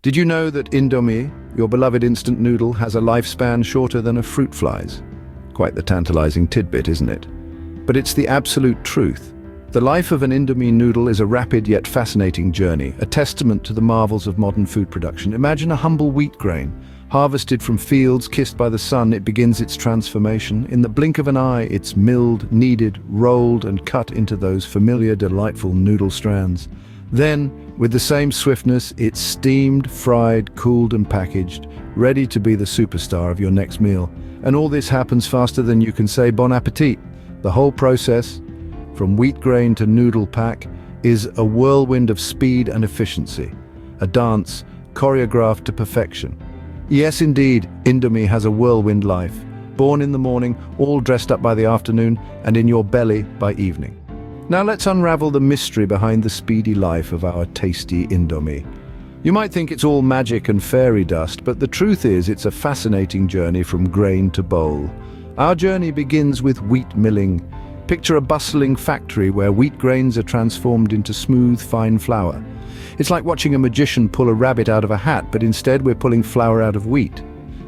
Did you know that Indomie, your beloved instant noodle, has a lifespan shorter than a fruit fly's? Quite the tantalizing tidbit, isn't it? But it's the absolute truth. The life of an Indomie noodle is a rapid yet fascinating journey, a testament to the marvels of modern food production. Imagine a humble wheat grain. Harvested from fields kissed by the sun, it begins its transformation. In the blink of an eye, it's milled, kneaded, rolled, and cut into those familiar, delightful noodle strands. Then, with the same swiftness, it's steamed, fried, cooled, and packaged, ready to be the superstar of your next meal. And all this happens faster than you can say bon appetit. The whole process, from wheat grain to noodle pack, is a whirlwind of speed and efficiency. A dance choreographed to perfection. Yes, indeed, Indomie has a whirlwind life. Born in the morning, all dressed up by the afternoon, and in your belly by evening. Now let's unravel the mystery behind the speedy life of our tasty Indomie. You might think it's all magic and fairy dust, but the truth is it's a fascinating journey from grain to bowl. Our journey begins with wheat milling. Picture a bustling factory where wheat grains are transformed into smooth, fine flour. It's like watching a magician pull a rabbit out of a hat, but instead we're pulling flour out of wheat.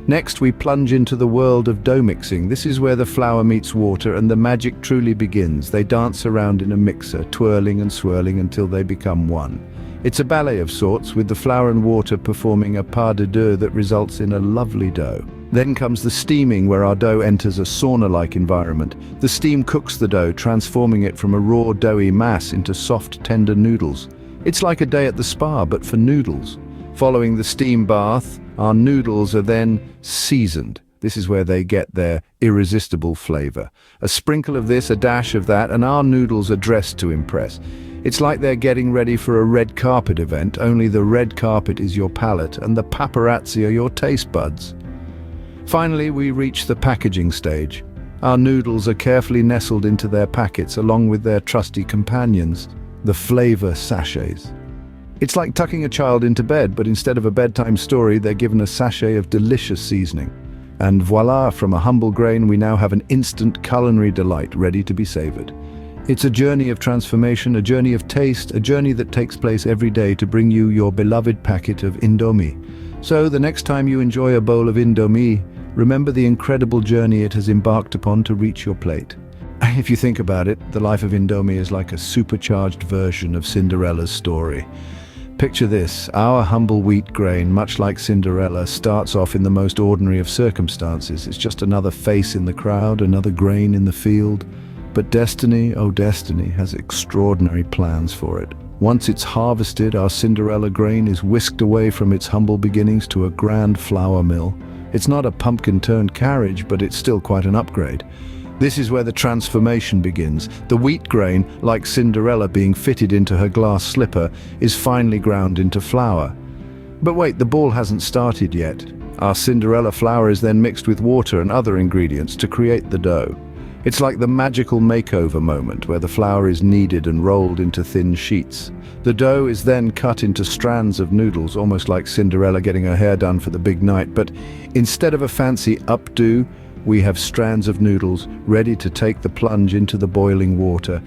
Next, we plunge into the world of dough mixing. This is where the flour meets water and the magic truly begins. They dance around in a mixer, twirling and swirling until they become one. It's a ballet of sorts, with the flour and water performing a pas de deux that results in a lovely dough. Then comes the steaming, where our dough enters a sauna-like environment. The steam cooks the dough, transforming it from a raw, doughy mass into soft, tender noodles. It's like a day at the spa, but for noodles. Following the steam bath, our noodles are then seasoned. This is where they get their irresistible flavor. A sprinkle of this, a dash of that, and our noodles are dressed to impress. It's like they're getting ready for a red carpet event, only the red carpet is your palate and the paparazzi are your taste buds. Finally, we reach the packaging stage. Our noodles are carefully nestled into their packets along with their trusty companions, the flavor sachets. It's like tucking a child into bed, but instead of a bedtime story, they're given a sachet of delicious seasoning. And voila, from a humble grain, we now have an instant culinary delight ready to be savored. It's a journey of transformation, a journey of taste, a journey that takes place every day to bring you your beloved packet of Indomie. So the next time you enjoy a bowl of Indomie, remember the incredible journey it has embarked upon to reach your plate. If you think about it, the life of Indomie is like a supercharged version of Cinderella's story. Picture this, our humble wheat grain, much like Cinderella, starts off in the most ordinary of circumstances. It's just another face in the crowd, another grain in the field. But destiny, oh destiny, has extraordinary plans for it. Once it's harvested, our Cinderella grain is whisked away from its humble beginnings to a grand flour mill. It's not a pumpkin-turned carriage, but it's still quite an upgrade. This is where the transformation begins. The wheat grain, like Cinderella being fitted into her glass slipper, is finely ground into flour. But wait, the ball hasn't started yet. Our Cinderella flour is then mixed with water and other ingredients to create the dough. It's like the magical makeover moment where the flour is kneaded and rolled into thin sheets. The dough is then cut into strands of noodles, almost like Cinderella getting her hair done for the big night, but instead of a fancy updo, we have strands of noodles ready to take the plunge into the boiling water.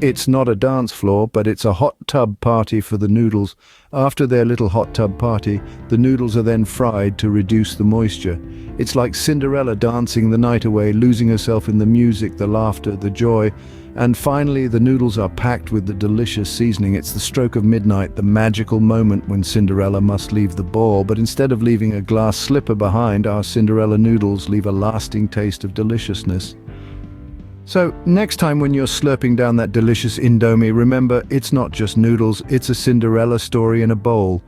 It's not a dance floor, but it's a hot tub party for the noodles. After their little hot tub party, the noodles are then fried to reduce the moisture. It's like Cinderella dancing the night away, losing herself in the music, the laughter, the joy. And finally, the noodles are packed with the delicious seasoning. It's the stroke of midnight, the magical moment when Cinderella must leave the ball. But instead of leaving a glass slipper behind, our Cinderella noodles leave a lasting taste of deliciousness. So, next time when you're slurping down that delicious Indomie, remember, it's not just noodles, it's a Cinderella story in a bowl.